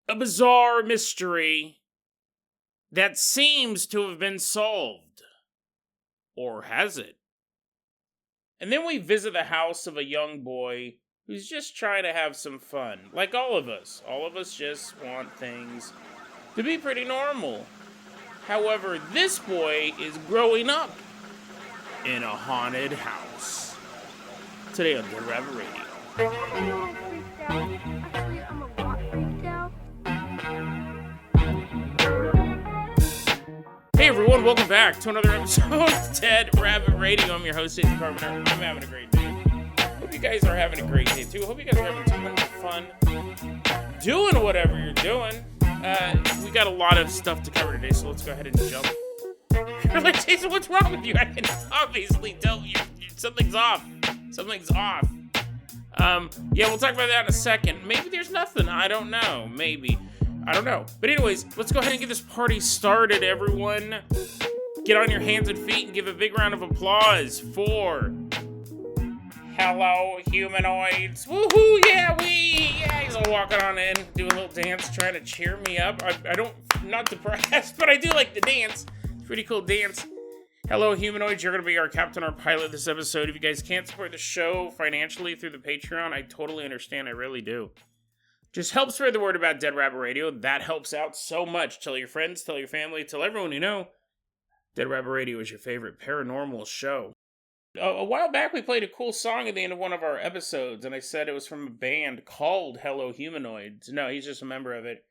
a bizarre mystery that seems to have been solved. Or has it? And then we visit the house of a young boy who's just trying to have some fun. Like all of us. All of us just want things to be pretty normal. However, this boy is growing up in a haunted house. Today on Dead Rabbit Radio. I'm a little freaked out. Actually, I'm a lot freaked out. Hey everyone, welcome back to another episode of Dead Rabbit Radio. I'm your host, Jason Carpenter. I'm having a great day. Hope you guys are having a great day too. Hope you guys are having too much fun doing whatever you're doing. We got a lot of stuff to cover today, so let's go ahead and jump. You're like, Jason, what's wrong with you? I can obviously tell you something's off. Something's off. Yeah, we'll talk about that in a second. Maybe there's nothing. I don't know. Maybe. I don't know. But anyways, let's go ahead and get this party started, everyone. Get on your hands and feet and give a big round of applause for Hello Humanoids. Woohoo, yeah, he's all walking on in, doing a little dance, trying to cheer me up. I'm not depressed, but I do like the dance. It's a pretty cool dance. Hello Humanoids, you're going to be our captain, our pilot this episode. If you guys can't support the show financially through the Patreon, I totally understand, I really do. Just help spread the word about Dead Rabbit Radio. That helps out so much. Tell your friends, tell your family, tell everyone you know. Dead Rabbit Radio is your favorite paranormal show. A while back, we played a cool song at the end of one of our episodes, and I said it was from a band called Hello Humanoids. No, he's just a member of it.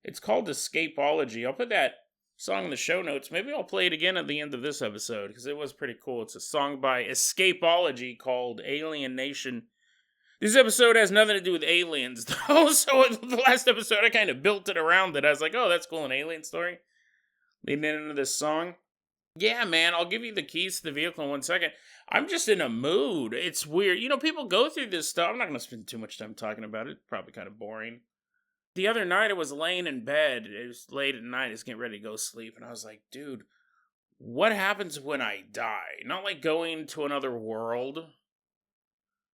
It's called EscApology. I'll put that song in the show notes. Maybe I'll play it again at the end of this episode, because it was pretty cool. It's a song by EscApology called Alien Nation. This episode has nothing to do with aliens, though, so the last episode, I kind of built it around it. I was like, oh, that's cool, an alien story. Leading into this song. Yeah, man, I'll give you the keys to the vehicle in 1 second. I'm just in a mood. It's weird. You know, people go through this stuff. I'm not going to spend too much time talking about it. Probably kind of boring. The other night, I was laying in bed. It was late at night. I was getting ready to go sleep. And I was like, dude, what happens when I die? Not like going to another world,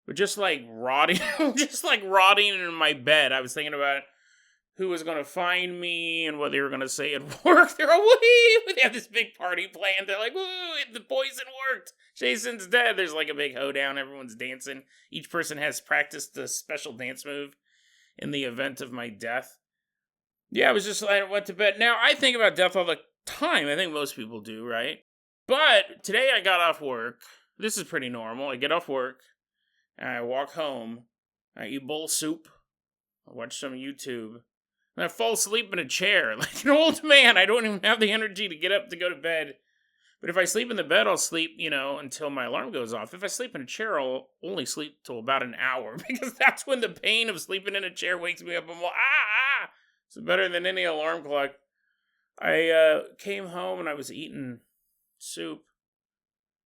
but just like rotting. Just like rotting in my bed. I was thinking about who was going to find me and what they were going to say at work. They're all, woo! They have this big party planned. They're like, woo, the poison worked. Jason's dead. There's like a big hoedown. Everyone's dancing. Each person has practiced a special dance move in the event of my death. Yeah, I went to bed. Now, I think about death all the time. I think most people do, right? But today I got off work. This is pretty normal. I get off work, and I walk home. I eat a bowl of soup. I watch some YouTube. And I fall asleep in a chair like an old man. I don't even have the energy to get up to go to bed. But if I sleep in the bed, I'll sleep, until my alarm goes off. If I sleep in a chair, I'll only sleep till about an hour. Because that's when the pain of sleeping in a chair wakes me up. I'm like, ah! It's better than any alarm clock. I came home and I was eating soup.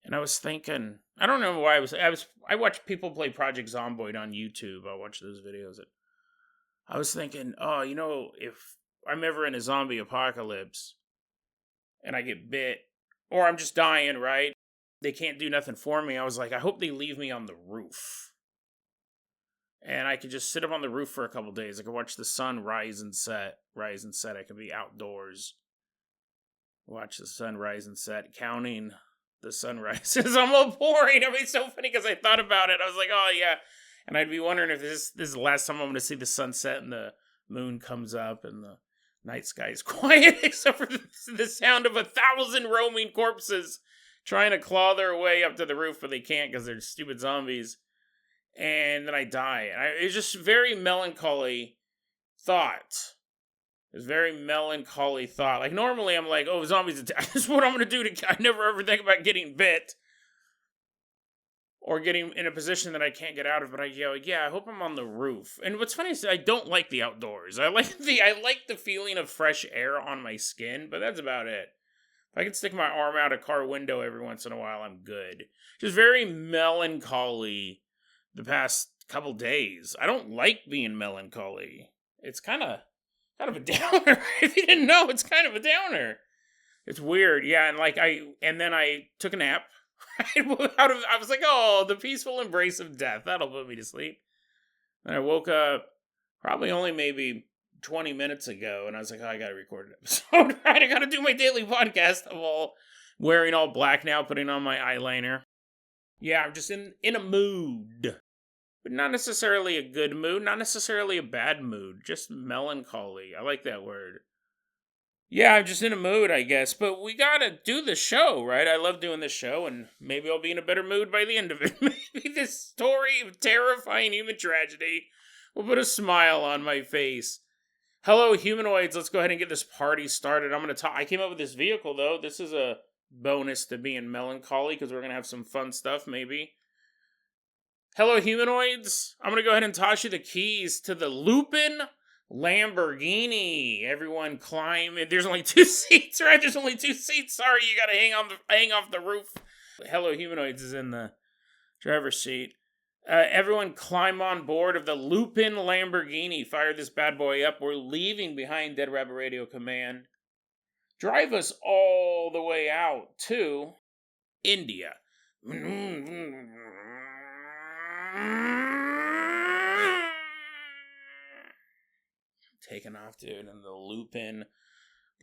And I was thinking, I don't know why I watch people play Project Zomboid on YouTube. I watch those videos. I was thinking, if I'm ever in a zombie apocalypse and I get bit, or I'm just dying, right? They can't do nothing for me. I was like, I hope they leave me on the roof. And I could just sit up on the roof for a couple days. I could watch the sun rise and set. I could be outdoors. Watch the sun rise and set, counting the sunrises. I'm all boring. I mean, it's so funny because I thought about it. I was like, oh, yeah. And I'd be wondering if this is the last time I'm going to see the sunset and the moon comes up and the night sky is quiet, except for the sound of 1,000 roaming corpses trying to claw their way up to the roof, but they can't because they're stupid zombies. And then I die. It's just very melancholy thought. It's very melancholy thought. Like, normally I'm like, oh, zombies attack. This is what I'm going to do. I never ever think about getting bit. Or getting in a position that I can't get out of, but I hope I'm on the roof. And what's funny is I don't like the outdoors. I like the feeling of fresh air on my skin, but that's about it. If I can stick my arm out a car window every once in a while, I'm good. Just very melancholy the past couple days. I don't like being melancholy. It's kind of a downer. If you didn't know, it's kind of a downer. It's weird, yeah. And then I took a nap. I was like, oh, the peaceful embrace of death. That'll put me to sleep. And I woke up probably only maybe 20 minutes ago, and I was like, oh, I gotta record an episode, right? I gotta do my daily podcast of all wearing all black now, putting on my eyeliner. Yeah, I'm just in a mood. But not necessarily a good mood, not necessarily a bad mood, just melancholy. I like that word. Yeah, I'm just in a mood, I guess. But we gotta do the show, right? I love doing this show, and maybe I'll be in a better mood by the end of it. Maybe this story of terrifying human tragedy will put a smile on my face. Hello, humanoids. Let's go ahead and get this party started. I'm gonna talk. I came up with this vehicle, though. This is a bonus to being melancholy, because we're gonna have some fun stuff, maybe. Hello, humanoids. I'm gonna go ahead and toss you the keys to the Lupin Lamborghini. Everyone climb. There's only 2 seats, right? There's only 2 seats. Sorry, you gotta hang off the roof. Hello, humanoids is in the driver's seat. Everyone climb on board of the Lupin Lamborghini. Fire this bad boy up. We're leaving behind Dead Rabbit Radio Command. Drive us all the way out to India. Taking off, dude, in the Lupin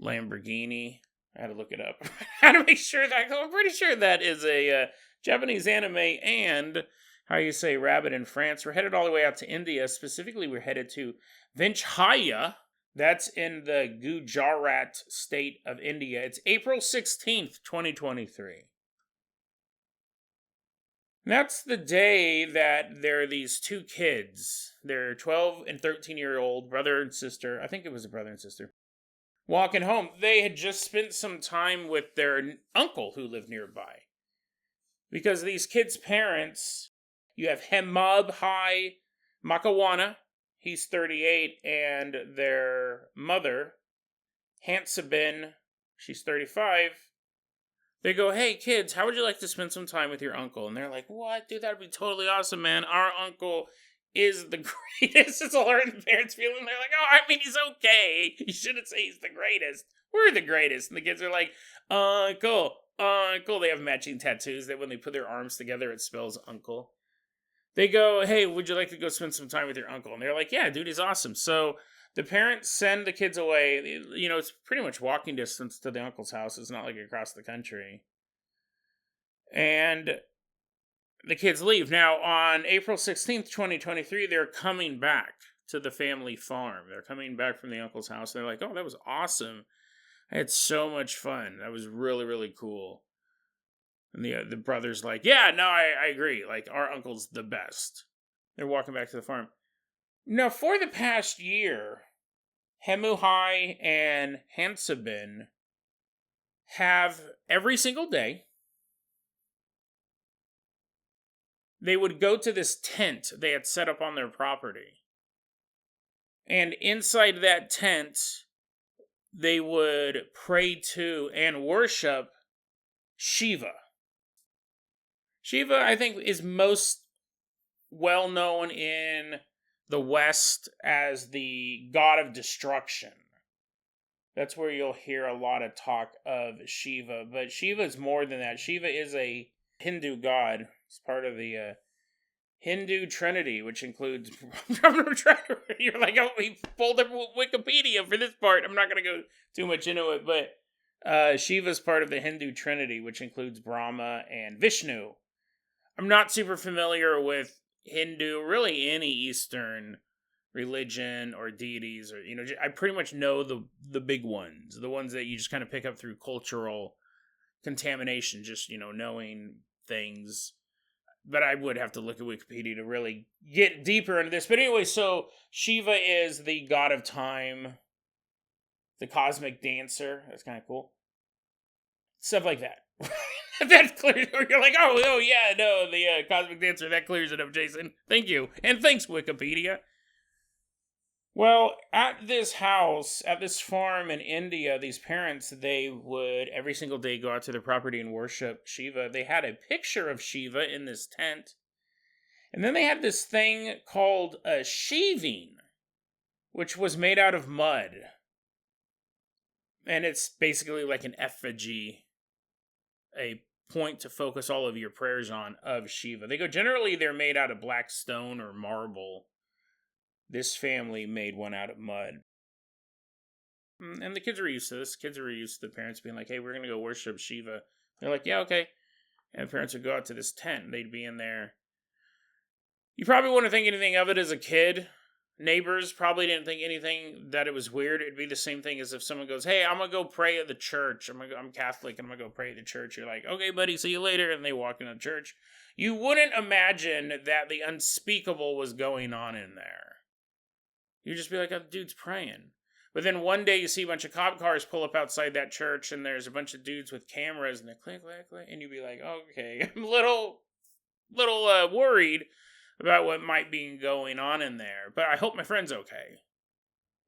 Lamborghini. I had to look it up. I had to make sure that, I'm pretty sure that is a Japanese anime and how you say rabbit in France. We're headed all the way out to India. Specifically, we're headed to Vinchhaya. That's in the Gujarat state of India. It's April 16th, 2023. That's the day that there are these 2 kids. They're 12 and 13-year-old brother and sister. I think it was a brother and sister. Walking home. They had just spent some time with their uncle who lived nearby. Because these kids' parents, you have Hemabhai Makawana, he's 38, and their mother, Hansabin, she's 35. They go, hey, kids, how would you like to spend some time with your uncle? And they're like, what? Dude, that'd be totally awesome, man. Our uncle is the greatest. It's all hurting the parents' feeling. They're like, oh, I mean, he's okay. You shouldn't say he's the greatest. We're the greatest. And the kids are like, uncle. They have matching tattoos that when they put their arms together, it spells uncle. They go, hey, would you like to go spend some time with your uncle? And they're like, yeah, dude, he's awesome. So the parents send the kids away. You know, it's pretty much walking distance to the uncle's house. It's not like across the country. And the kids leave. Now, on April 16th, 2023, they're coming back to the family farm. They're coming back from the uncle's house. They're like, oh, that was awesome. I had so much fun. That was really, really cool. And the brother's like, yeah, no, I agree. Like, our uncle's the best. They're walking back to the farm. Now, for the past year, Hemuhai and Hansabin have every single day, they would go to this tent they had set up on their property. And inside that tent, they would pray to and worship Shiva. Shiva, I think, is most well known in the West as the god of destruction. That's where you'll hear a lot of talk of Shiva. But Shiva is more than that. Shiva is a Hindu god. It's part of the Hindu Trinity, which includes... You're like, oh, we pulled up Wikipedia for this part. I'm not going to go too much into it. But Shiva is part of the Hindu Trinity, which includes Brahma and Vishnu. I'm not super familiar with Hindu, really any Eastern religion or deities, or I pretty much know the big ones, the ones that you just kind of pick up through cultural contamination, just knowing things. But I would have to look at Wikipedia to really get deeper into this. But anyway, so Shiva is the god of time, the cosmic dancer. That's kind of cool. Stuff like that. That clears. You're like, oh yeah, no, the cosmic dancer. That clears it up, Jason. Thank you, and thanks, Wikipedia. Well, at this house, at this farm in India, these parents, they would every single day go out to their property and worship Shiva. They had a picture of Shiva in this tent, and then they had this thing called a sheaving, which was made out of mud, and it's basically like an effigy, a point to focus all of your prayers on of Shiva. Generally they're made out of black stone or marble. This family made one out of mud. And the kids were used to this. Kids were used to the parents being like, hey, we're going to go worship Shiva. They're like, yeah, okay. And the parents would go out to this tent. They'd be in there. You probably wouldn't think anything of it as a kid. Neighbors probably didn't think anything that it was weird. It'd be the same thing as if someone goes, hey, I'm going to go pray at the church. I'm Catholic and I'm going to go pray at the church. You're like, okay, buddy, see you later. And they walk into the church. You wouldn't imagine that the unspeakable was going on in there. You'd just be like, oh, the dude's praying. But then one day you see a bunch of cop cars pull up outside that church and there's a bunch of dudes with cameras and they click, click, click. And you'd be like, okay, I'm a little worried about what might be going on in there. But I hope my friend's okay.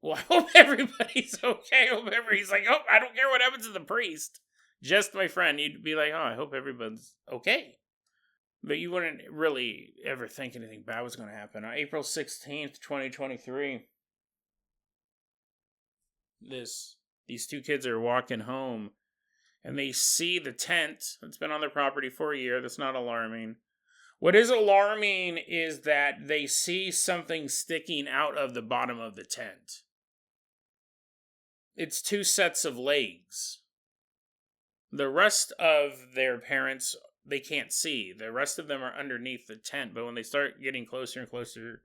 Well, I hope everybody's okay. I hope everybody's like, oh, I don't care what happens to the priest. Just my friend. You'd be like, oh, I hope everybody's okay. But you wouldn't really ever think anything bad was going to happen. On April 16th, 2023, these two kids are walking home, and they see the tent that's been on their property for a year. That's not alarming. What is alarming is that they see something sticking out of the bottom of the tent. It's two sets of legs. The rest of their parents, they can't see. The rest of them are underneath the tent, but when they start getting closer and closer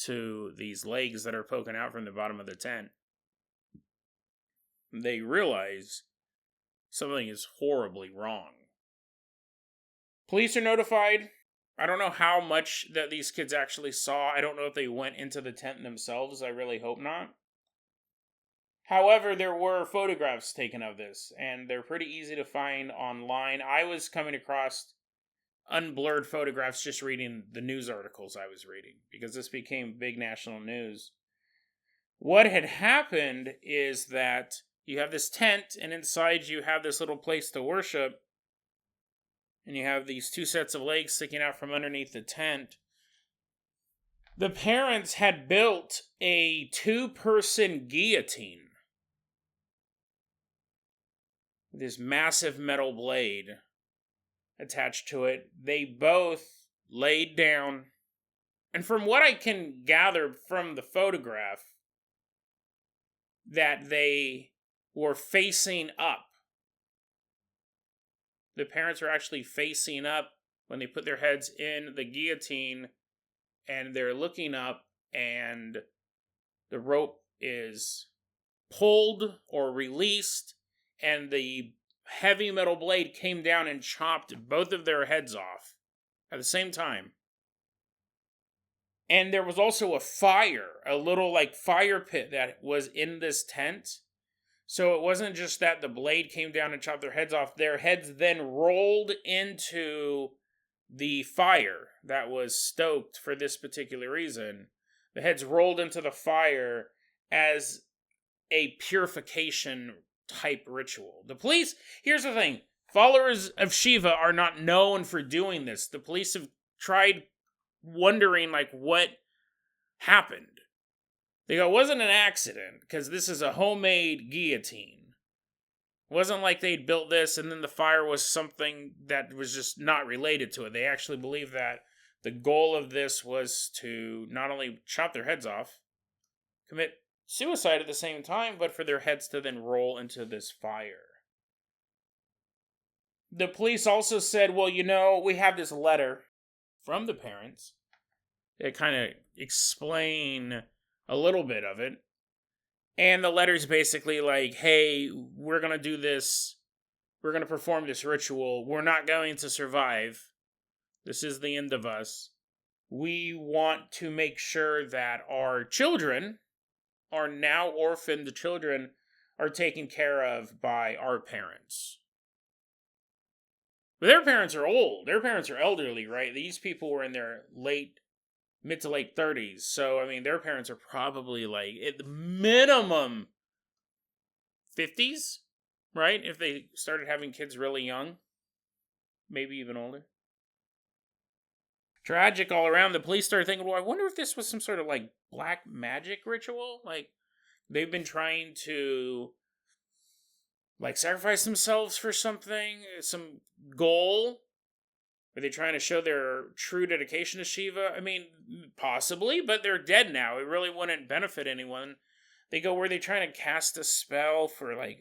to these legs that are poking out from the bottom of the tent, they realize something is horribly wrong. Police are notified. I don't know how much that these kids actually saw. I don't know if they went into the tent themselves. I really hope not. However, there were photographs taken of this, and they're pretty easy to find online. I was coming across unblurred photographs just reading the news articles I was reading, because this became big national news. What had happened is that you have this tent, and inside you have this little place to worship, and you have these two sets of legs sticking out from underneath the tent. The parents had built a 2-person guillotine. This massive metal blade attached to it. They both laid down. And from what I can gather from the photograph, that they were facing up. The parents are actually facing up when they put their heads in the guillotine, and they're looking up, and the rope is pulled or released, and the heavy metal blade came down and chopped both of their heads off at the same time. And there was also a fire, a little like fire pit that was in this tent. So it wasn't just that the blade came down and chopped their heads off. Their heads then rolled into the fire that was stoked for this particular reason. The heads rolled into the fire as a purification type ritual. The police, here's the thing, followers of Shiva are not known for doing this. The police have tried wondering like what happened. They go, it wasn't an accident, because this is a homemade guillotine. It wasn't like they'd built this and then the fire was something that was just not related to it. They actually believe that the goal of this was to not only chop their heads off, commit suicide at the same time, but for their heads to then roll into this fire. The police also said, well, we have this letter from the parents that kind of explain a little bit of it. And the letter's basically like, hey, we're going to do this. We're going to perform this ritual. We're not going to survive. This is the end of us. We want to make sure that our children, our now orphaned children, are taken care of by our parents. But their parents are old. Their parents are elderly, right? These people were in their mid to late 30s. So, I mean, their parents are probably like, at the minimum, 50s, right? If they started having kids really young. Maybe even older. Tragic all around. The police started thinking, well, I wonder if this was some sort of, like, black magic ritual. Like, they've been trying to, like, sacrifice themselves for something, some goal. Are they trying to show their true dedication to Shiva? I mean, possibly, but they're dead now. It really wouldn't benefit anyone. They go, were they trying to cast a spell for, like,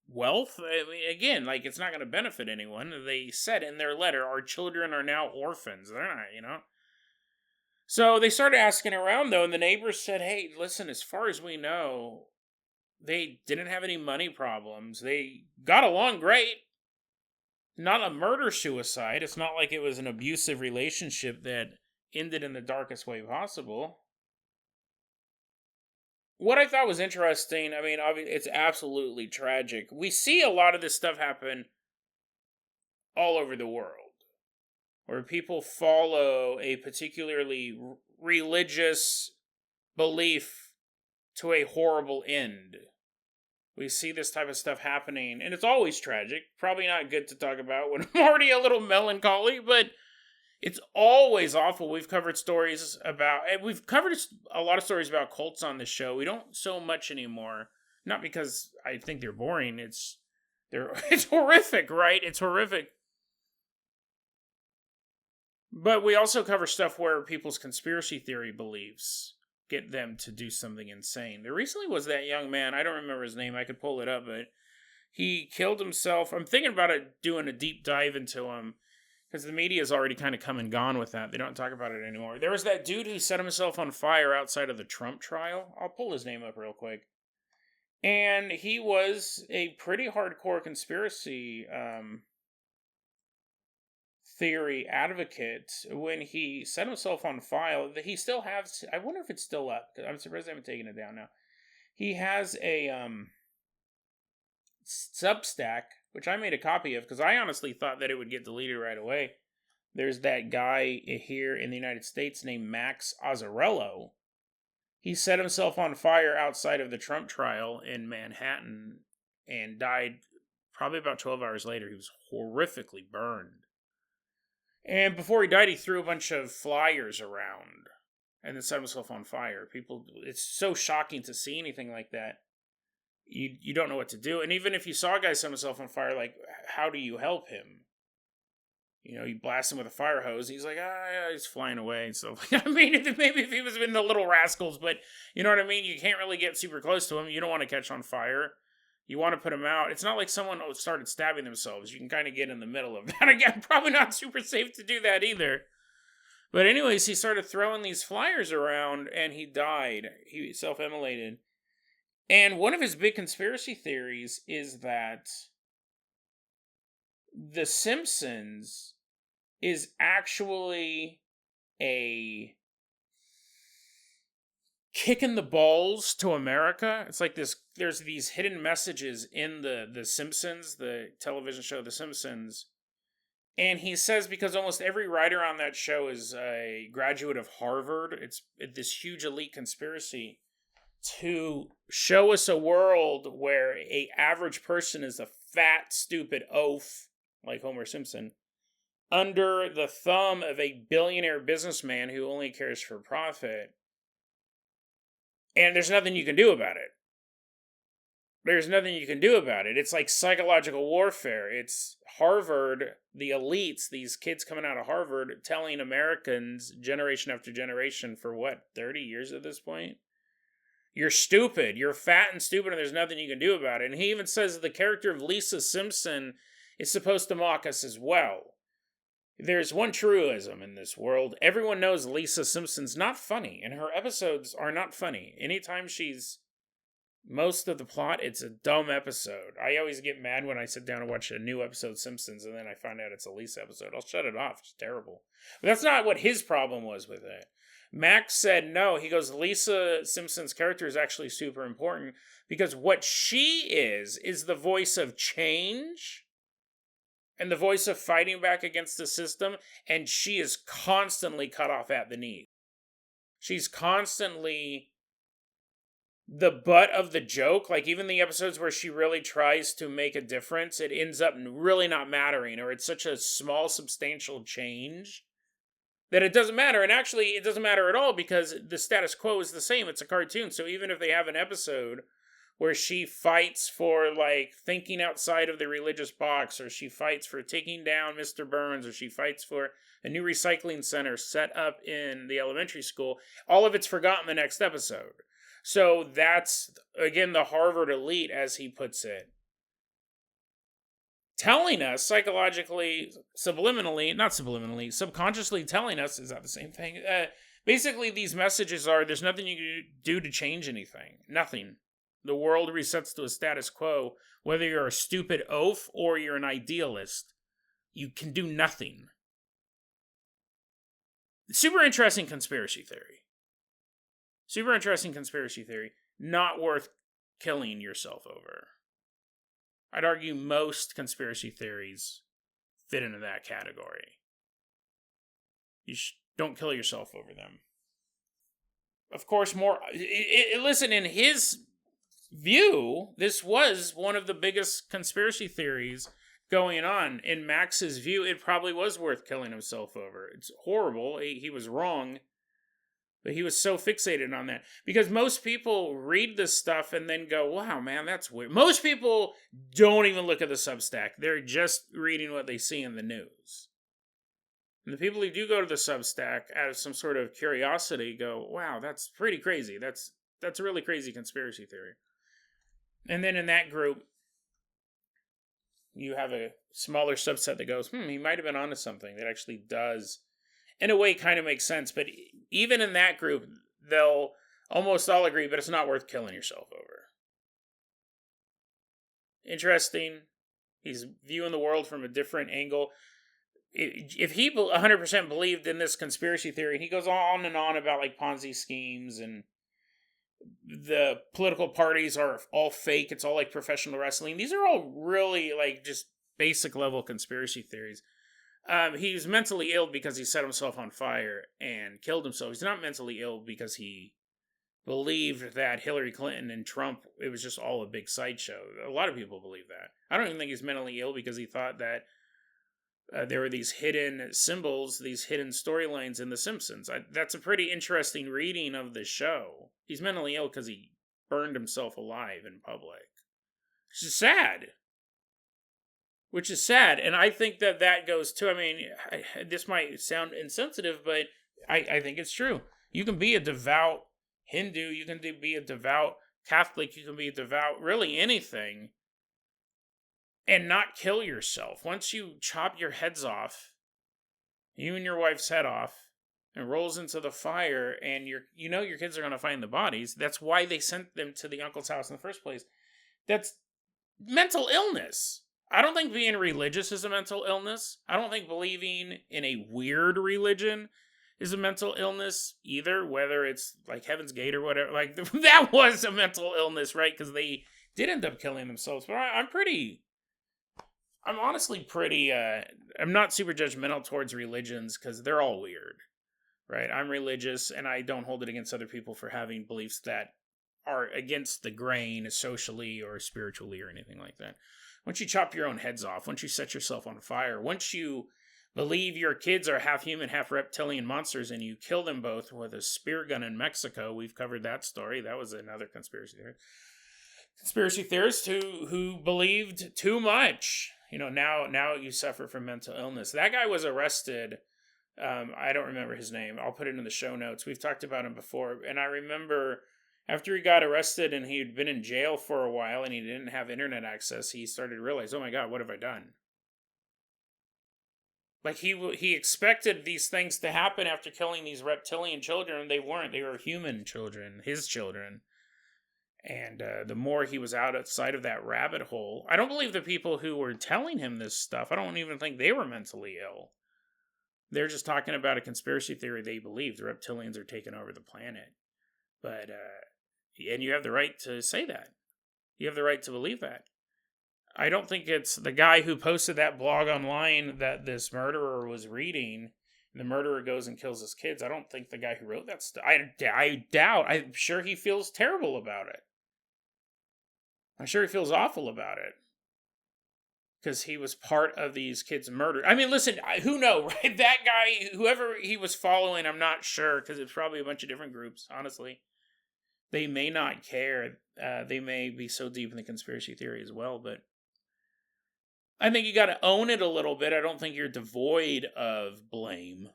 wealth? I mean, again, like, it's not going to benefit anyone. They said in their letter, our children are now orphans. They're not, you know? So they started asking around, though, and the neighbors said, hey, listen, as far as we know, they didn't have any money problems. They got along great. Not a murder-suicide. It's not like it was an abusive relationship that ended in the darkest way possible. What I thought was interesting, I mean, obviously, it's absolutely tragic. We see a lot of this stuff happen all over the world, where people follow a particularly religious belief to a horrible end. We see this type of stuff happening, and it's always tragic. Probably not good to talk about when I'm already a little melancholy, but it's always awful. We've covered stories about, and we've covered a lot of stories about cults on this show. We don't so much anymore. Not because I think they're boring. It's horrific, right? It's horrific. But we also cover stuff where people's conspiracy theory beliefs get them to do something insane. There recently was that young man, I don't remember his name, I could pull it up, but he killed himself. I'm thinking about doing a deep dive into him, because the media has already kind of come and gone with that. They don't talk about it anymore. There was that dude who set himself on fire outside of the Trump trial. I'll pull his name up real quick. And he was a pretty hardcore conspiracy theory advocate when he set himself on fire. He still has, I wonder if it's still up. I'm surprised they haven't taken it down now. He has a Substack, which I made a copy of because I honestly thought that it would get deleted right away. There's that guy here in the United States named Max Azzarello. He set himself on fire outside of the Trump trial in Manhattan and died probably about 12 hours later. He was horrifically burned. And before he died, he threw a bunch of flyers around and then set himself on fire. People, it's so shocking to see anything like that. You don't know what to do. And even if you saw a guy set himself on fire, like, how do you help him? You know, you blast him with a fire hose. He's like, he's flying away. And so, I mean, maybe if he was in the Little Rascals, but you know what I mean? You can't really get super close to him. You don't want to catch on fire. You want to put him out. It's not like someone started stabbing themselves. You can kind of get in the middle of that. Again, probably not super safe to do that either. But anyways, he started throwing these flyers around and he died. He self-immolated. And one of his big conspiracy theories is that The Simpsons is actually a kick in the balls to America. It's like this, there's these hidden messages in the Simpsons, the television show The Simpsons. And he says because almost every writer on that show is a graduate of Harvard, it's this huge elite conspiracy to show us a world where a average person is a fat, stupid oaf, like Homer Simpson, under the thumb of a billionaire businessman who only cares for profit. And there's nothing you can do about it. There's nothing you can do about it. It's like psychological warfare. It's Harvard, the elites, these kids coming out of Harvard, telling Americans generation after generation for what, 30 years at this point? You're stupid. You're fat and stupid, and there's nothing you can do about it. And he even says the character of Lisa Simpson is supposed to mock us as well. There's one truism in this world. Everyone knows Lisa Simpson's not funny, and her episodes are not funny. Anytime she's most of the plot, it's a dumb episode. I always get mad when I sit down and watch a new episode of Simpsons, and then I find out it's a Lisa episode. I'll shut it off. It's terrible. But that's not what his problem was with it. Max said no. He goes, Lisa Simpson's character is actually super important because what she is the voice of change and the voice of fighting back against the system, and she is constantly cut off at the knee. She's constantly the butt of the joke. Like, even the episodes where she really tries to make a difference, it ends up really not mattering, or it's such a small, substantial change that it doesn't matter. And actually, it doesn't matter at all because the status quo is the same. It's a cartoon. So even if they have an episode where she fights for, like, thinking outside of the religious box, or she fights for taking down Mr. Burns, or she fights for a new recycling center set up in the elementary school, all of it's forgotten the next episode. So that's, again, the Harvard elite, as he puts it, telling us psychologically, subconsciously telling us, is that the same thing? Basically, these messages are, there's nothing you can do to change anything. Nothing. The world resets to a status quo. Whether you're a stupid oaf or you're an idealist, you can do nothing. Super interesting conspiracy theory. Super interesting conspiracy theory. Not worth killing yourself over. I'd argue most conspiracy theories fit into that category. You don't kill yourself over them. Of course, listen, in his view, this was one of the biggest conspiracy theories going on. In Max's view, it probably was worth killing himself over. It's horrible. He was wrong. But he was so fixated on that. Because most people read this stuff and then go, wow, man, that's weird. Most people don't even look at the Substack. They're just reading what they see in the news. And the people who do go to the Substack out of some sort of curiosity go, wow, that's pretty crazy. That's a really crazy conspiracy theory. And then in that group, you have a smaller subset that goes, he might have been onto something. That actually does, in a way, kind of makes sense. But even in that group, they'll almost all agree, but it's not worth killing yourself over. Interesting. He's viewing the world from a different angle. If he 100% believed in this conspiracy theory, he goes on and on about like Ponzi schemes and the political parties are all fake. It's all like professional wrestling. These are all really like just basic level conspiracy theories. He was mentally ill because he set himself on fire and killed himself. He's not mentally ill because he believed that Hillary Clinton and Trump, it was just all a big sideshow. A lot of people believe that. I don't even think he's mentally ill because he thought that there were these hidden symbols, these hidden storylines in The Simpsons. That's a pretty interesting reading of the show. He's mentally ill because he burned himself alive in public. Which is sad. And I think that goes to, this might sound insensitive, but I think it's true. You can be a devout Hindu, you can be a devout Catholic, you can be a devout, really anything, and not kill yourself. Once you chop your heads off, you and your wife's head off, and rolls into the fire, and your kids are going to find the bodies. That's why they sent them to the uncle's house in the first place. That's mental illness. I don't think being religious is a mental illness. I don't think believing in a weird religion is a mental illness either, whether it's like Heaven's Gate or whatever. Like, that was a mental illness, right? Because they did end up killing themselves. But I'm honestly pretty, I'm not super judgmental towards religions because they're all weird, right? I'm religious and I don't hold it against other people for having beliefs that are against the grain socially or spiritually or anything like that. Once you chop your own heads off, once you set yourself on fire, once you believe your kids are half human, half reptilian monsters, and you kill them both with a speargun in Mexico, we've covered that story. That was another conspiracy theory. Conspiracy theorist who believed too much. Now you suffer from mental illness. That guy was arrested. I don't remember his name. I'll put it in the show notes. We've talked about him before. And I remember after he got arrested and he had been in jail for a while and he didn't have internet access, he started to realize, oh my God, what have I done? Like he expected these things to happen after killing these reptilian children. They weren't. They were human children, his children. And the more he was outside of that rabbit hole, I don't believe the people who were telling him this stuff, I don't even think they were mentally ill. They're just talking about a conspiracy theory they believe. The reptilians are taking over the planet. But, and you have the right to say that. You have the right to believe that. I don't think it's the guy who posted that blog online that this murderer was reading. The murderer goes and kills his kids. I don't think the guy who wrote that stuff. I doubt. I'm sure he feels terrible about it. I'm sure he feels awful about it. Because he was part of these kids' murder. I mean, listen, who knows, right? That guy, whoever he was following, I'm not sure. Because it's probably a bunch of different groups, honestly. They may not care. They may be so deep in the conspiracy theory as well. But I think you got to own it a little bit. I don't think you're devoid of blame.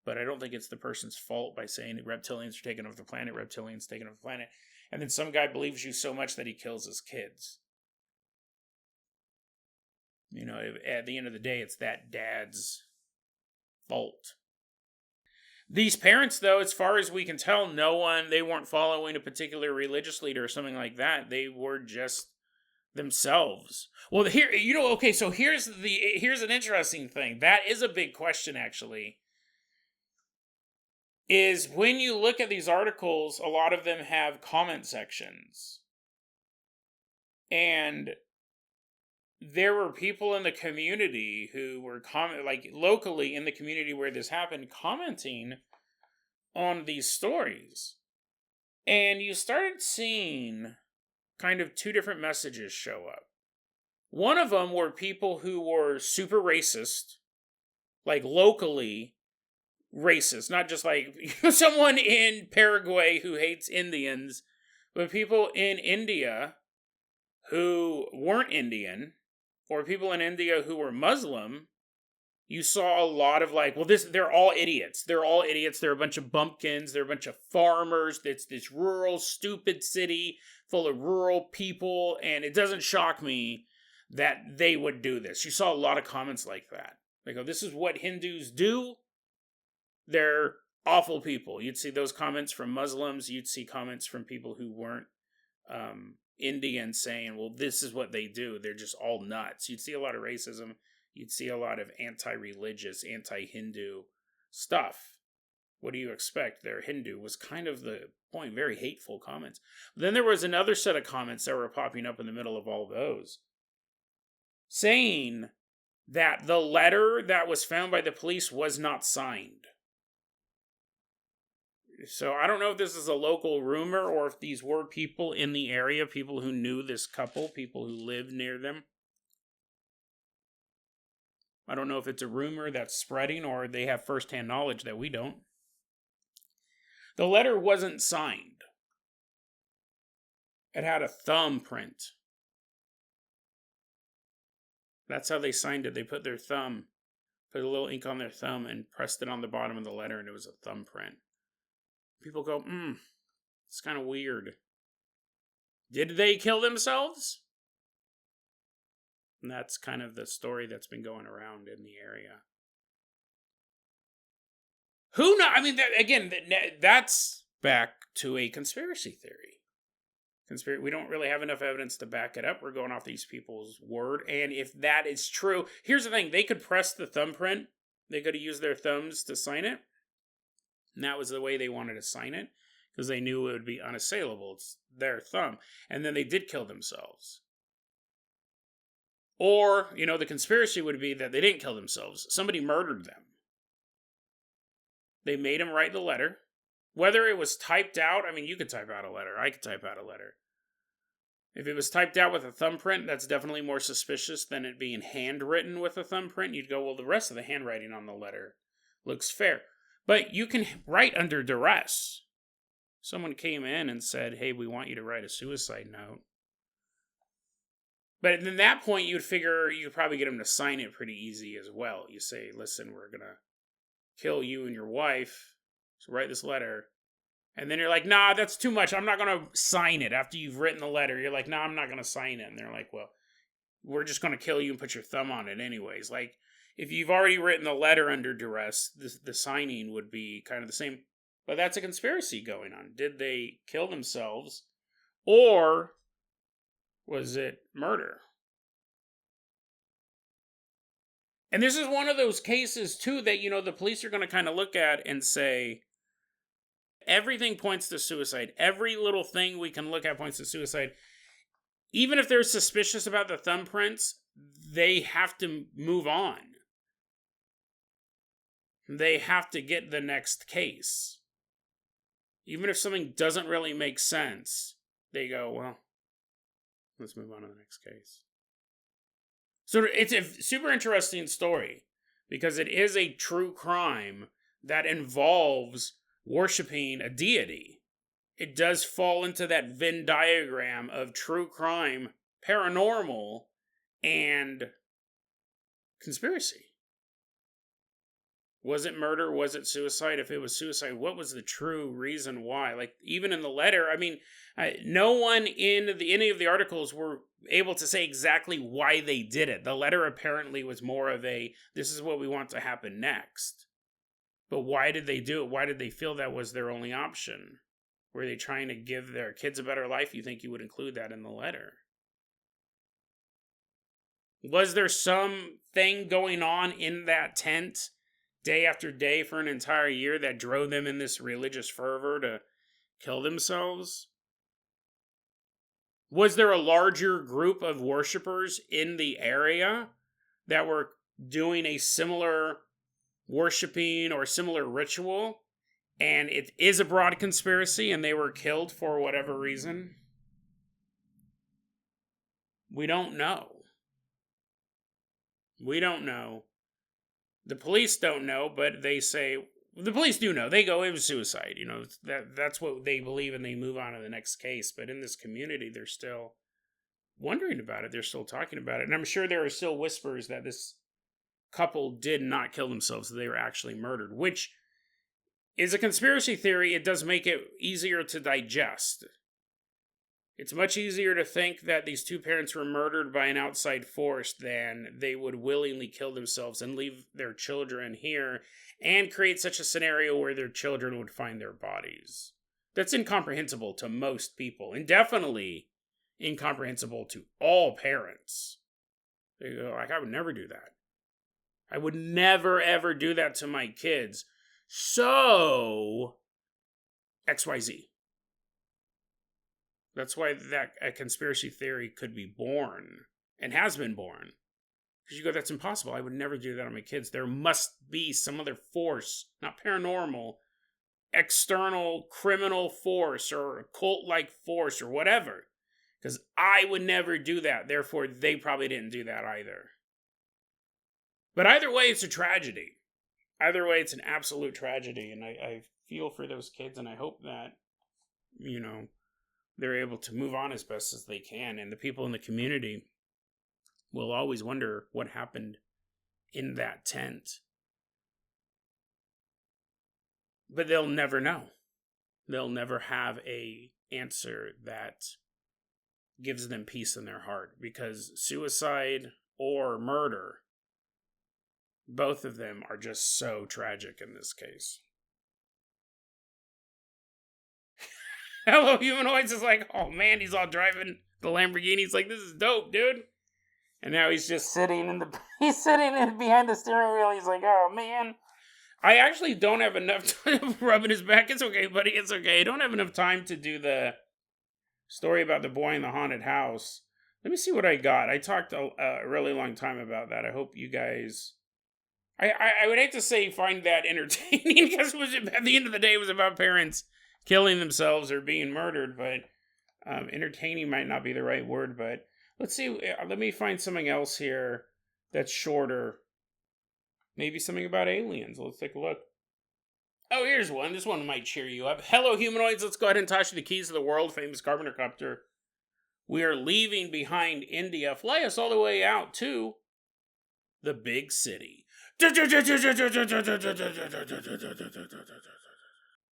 but I don't think it's the person's fault by saying reptilians are taking over the planet, reptilians taking over the planet, and then some guy believes you so much that he kills his kids. You know, at the end of the day, it's that dad's fault. These parents, though, as far as we can tell, they weren't following a particular religious leader or something like that. They were just themselves. Well, here, okay, so here's an interesting thing. That is a big question, actually. Is when you look at these articles, a lot of them have comment sections. And there were people in the community who were locally in the community where this happened, commenting on these stories. And you started seeing kind of two different messages show up. One of them were people who were super racist, like locally racist, not just like someone in Paraguay who hates Indians, but people in India who weren't Indian, or people in India who were Muslim. You saw a lot of they're all idiots. They're all idiots. They're a bunch of bumpkins. They're a bunch of farmers. It's this rural, stupid city full of rural people, and it doesn't shock me that they would do this. You saw a lot of comments like that. They go, this is what Hindus do. They're awful people. You'd see those comments from Muslims. You'd see comments from people who weren't Indian saying, well, this is what they do. They're just all nuts. You'd see a lot of racism. You'd see a lot of anti-religious, anti-Hindu stuff. What do you expect? They're Hindu was kind of the point. Very hateful comments. Then there was another set of comments that were popping up in the middle of all those, saying that the letter that was found by the police was not signed. So I don't know if this is a local rumor or if these were people in the area, people who knew this couple, people who lived near them. I don't know if it's a rumor that's spreading or they have firsthand knowledge that we don't. The letter wasn't signed. It had a thumbprint. That's how they signed it. They put their thumb, put a little ink on their thumb and pressed it on the bottom of the letter, and it was a thumbprint. People go, it's kind of weird. Did they kill themselves? And that's kind of the story that's been going around in the area. Who knows? I mean, that's back to a conspiracy theory. We don't really have enough evidence to back it up. We're going off these people's word. And if that is true, here's the thing. They could press the thumbprint. They could have used their thumbs to sign it. And that was the way they wanted to sign it. Because they knew it would be unassailable. It's their thumb. And then they did kill themselves. Or, the conspiracy would be that they didn't kill themselves. Somebody murdered them. They made them write the letter. Whether it was typed out, you could type out a letter. I could type out a letter. If it was typed out with a thumbprint, that's definitely more suspicious than it being handwritten with a thumbprint. You'd go, well, the rest of the handwriting on the letter looks fair. But you can write under duress. Someone came in and said, hey, we want you to write a suicide note. But at that point, you'd figure you could probably get them to sign it pretty easy as well. You say, listen, we're going to kill you and your wife, so write this letter. And then you're like, nah, that's too much. I'm not going to sign it after you've written the letter. You're like, nah, I'm not going to sign it. And they're like, well, we're just going to kill you and put your thumb on it anyways. Like, if you've already written the letter under duress, the signing would be kind of the same. But that's a conspiracy going on. Did they kill themselves? Or was it murder? And this is one of those cases, too, that, the police are going to kind of look at and say, everything points to suicide. Every little thing we can look at points to suicide. Even if they're suspicious about the thumbprints, they have to move on. They have to get the next case. Even if something doesn't really make sense, they go, well, let's move on to the next case. So it's a super interesting story because it is a true crime that involves worshiping a deity. It does fall into that Venn diagram of true crime, paranormal, and conspiracy. Was it murder? Was it suicide? If it was suicide, what was the true reason why? Like, even in the letter, I mean, no one in any of the articles were able to say exactly why they did it. The letter apparently was more of a, this is what we want to happen next. But why did they do it? Why did they feel that was their only option? Were they trying to give their kids a better life? You think you would include that in the letter? Was there something going on in that tent day after day for an entire year that drove them in this religious fervor to kill themselves? Was there a larger group of worshipers in the area that were doing a similar worshiping or similar ritual, and it is a broad conspiracy and they were killed for whatever reason? We don't know. We don't know. The police don't know, but they say, the police do know. They go, it was suicide. You know, that's what they believe, and they move on to the next case. But in this community, they're still wondering about it. They're still talking about it. And I'm sure there are still whispers that this couple did not kill themselves, that they were actually murdered, which is a conspiracy theory. It does make it easier to digest. It's much easier to think that these two parents were murdered by an outside force than they would willingly kill themselves and leave their children here and create such a scenario where their children would find their bodies. That's incomprehensible to most people, and definitely incomprehensible to all parents. They go, like, I would never do that. I would never, ever do that to my kids. So, XYZ. That's why a conspiracy theory could be born, and has been born. Because you go, that's impossible. I would never do that on my kids. There must be some other force, not paranormal, external criminal force or cult-like force or whatever. Because I would never do that. Therefore, they probably didn't do that either. But either way, it's a tragedy. Either way, it's an absolute tragedy. And I feel for those kids, and I hope that, you know, they're able to move on as best as they can. And the people in the community will always wonder what happened in that tent. But they'll never know. They'll never have a answer that gives them peace in their heart. Because suicide or murder, both of them are just so tragic in this case. Hello Humanoids is like, oh man, he's all driving the Lamborghini. He's like, this is dope, dude. And now he's just sitting behind the steering wheel. He's like, oh man. I actually don't have enough time rubbing his back. It's okay, buddy. It's okay. I don't have enough time to do the story about the boy in the haunted house. Let me see what I got. I talked a really long time about that. I hope you guys... I would hate to say find that entertaining, because at the end of the day, it was about parents killing themselves or being murdered, but entertaining might not be the right word. But let's see, let me find something else here that's shorter. Maybe something about aliens. Let's take a look. Oh, here's one. This one might cheer you up. Hello, humanoids. Let's go ahead and toss you the keys to the world-famous Carpenter Copter. We are leaving behind India. Fly us all the way out to the big city.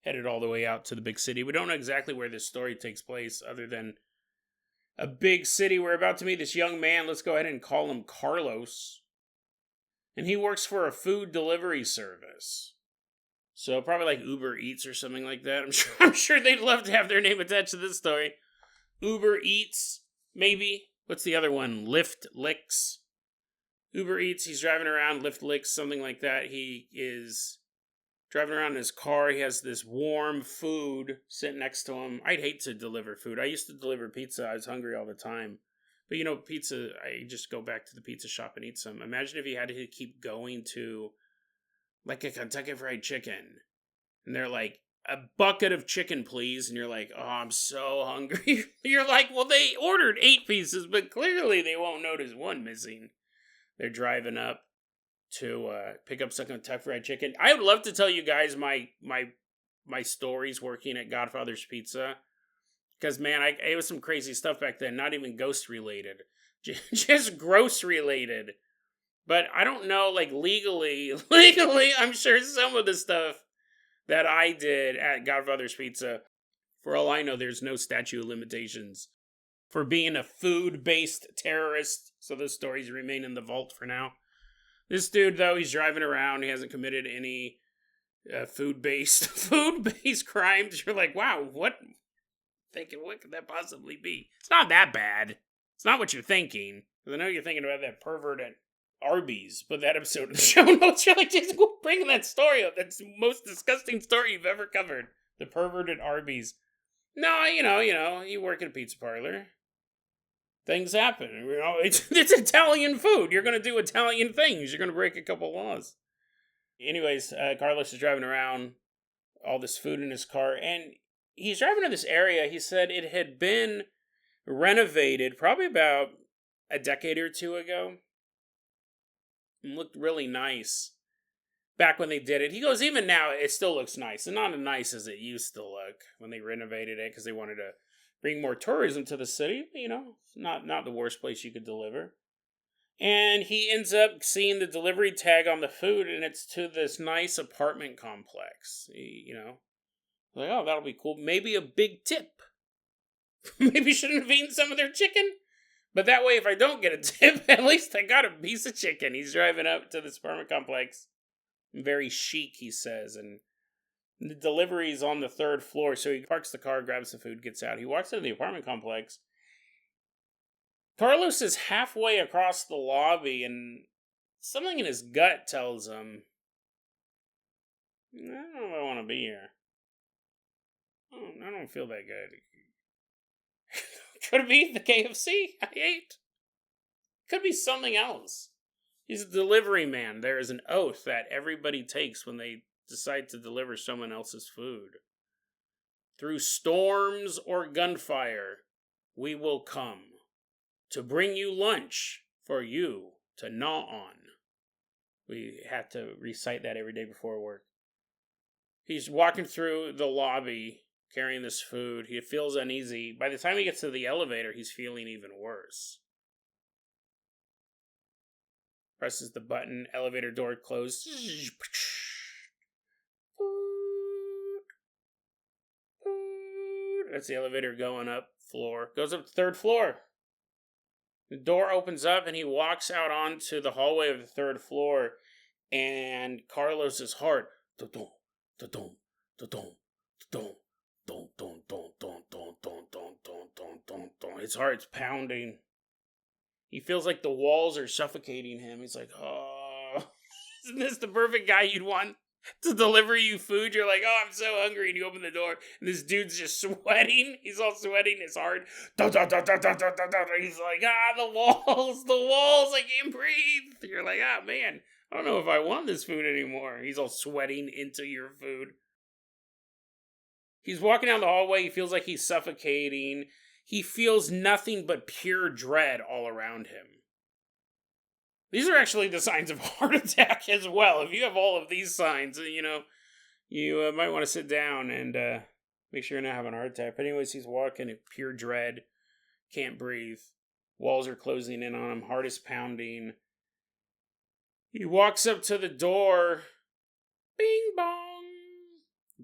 Headed all the way out to the big city. We don't know exactly where this story takes place, other than a big city. We're about to meet this young man. Let's go ahead and call him Carlos. And he works for a food delivery service. So probably like Uber Eats or something like that. I'm sure they'd love to have their name attached to this story. Uber Eats, maybe. What's the other one? Lyft Licks. Uber Eats, he's driving around. Lyft Licks, something like that. He is driving around in his car. He has this warm food sitting next to him. I'd hate to deliver food. I used to deliver pizza. I was hungry all the time. But, you know, pizza, I just go back to the pizza shop and eat some. Imagine if you had to keep going to, like, a Kentucky Fried Chicken. And they're like, a bucket of chicken, please. And you're like, oh, I'm so hungry. You're like, well, they ordered 8 pieces, but clearly they won't notice one missing. They're driving up to pick up some Kentucky Fried Chicken. I would love to tell you guys my stories working at Godfather's Pizza. Because, man, it was some crazy stuff back then. Not even ghost related. Just gross related. But I don't know, like, legally, I'm sure some of the stuff that I did at Godfather's Pizza, for all I know, there's no statute of limitations for being a food-based terrorist. So those stories remain in the vault for now. This dude, though, he's driving around. He hasn't committed any food-based crimes. You're like, wow, what could that possibly be? It's not that bad. It's not what you're thinking. Because I know you're thinking about that pervert at Arby's, but that episode of the show notes, you're like, just bring that story up. That's the most disgusting story you've ever covered. The pervert at Arby's. No, you work at a pizza parlor. Things happen. It's Italian food. You're going to do Italian things. You're going to break a couple laws. Anyways, Carlos is driving around, all this food in his car, and he's driving to this area. He said it had been renovated probably about a decade or two ago. It looked really nice back when they did it. He goes, even now, it still looks nice. And not as nice as it used to look when they renovated it because they wanted to bring more tourism to the city. Not the worst place you could deliver. And he ends up seeing the delivery tag on the food, and it's to this nice apartment complex. Like, oh, that'll be cool. Maybe a big tip. Maybe shouldn't have eaten some of their chicken. But that way, if I don't get a tip, at least I got a piece of chicken. He's driving up to this apartment complex. Very chic, he says. And the delivery's on the 3rd floor. So he parks the car, grabs the food, gets out. He walks into the apartment complex. Carlos is halfway across the lobby, and something in his gut tells him, I don't know if I want to be here. I don't feel that good. Could be the KFC I ate. Could be something else. He's a delivery man. There is an oath that everybody takes when they decide to deliver someone else's food. Through storms or gunfire, we will come to bring you lunch for you to gnaw on. We have to recite that every day before work. He's walking through the lobby carrying this food. He feels uneasy. By the time he gets to the elevator, he's feeling even worse. Presses the button, elevator door closed. That's the elevator going up floor. Goes up to 3rd floor. The door opens up and he walks out onto the hallway of the 3rd floor, and Carlos's heart, da-dum, da-dum, da-dum, da-dum. Don, don, don, don, don, don, don, don, don, don, don. His heart's pounding. He feels like the walls are suffocating him. He's like, oh, isn't this the perfect guy you'd want to deliver you food? You're like, oh, I'm so hungry. And you open the door, and this dude's just sweating. He's all sweating. His heart. Dun, dun, dun, dun, dun, dun, dun, dun. He's like, the walls, I can't breathe. You're like, man, I don't know if I want this food anymore. He's all sweating into your food. He's walking down the hallway. He feels like he's suffocating. He feels nothing but pure dread all around him. These are actually the signs of heart attack as well. If you have all of these signs, you might want to sit down and make sure you're not having a heart attack. But anyways, he's walking in pure dread. Can't breathe. Walls are closing in on him. Heart is pounding. He walks up to the door. Bing bong.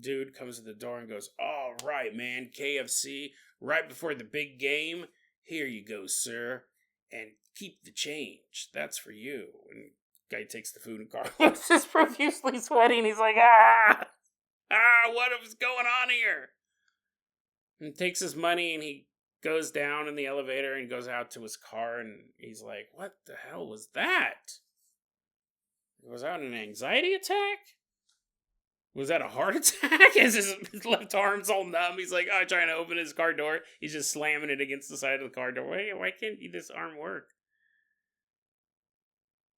Dude comes to the door and goes, all right, man, KFC, right before the big game. Here you go, sir. And keep the change. That's for you. And guy takes the food, and Carlos is profusely sweating. He's like, what is going on here? And takes his money, and he goes down in the elevator and goes out to his car, and he's like, what the hell was that? Was that an anxiety attack? Was that a heart attack? His left arm's all numb. He's like, trying to open his car door. He's just slamming it against the side of the car door. Why can't this arm work?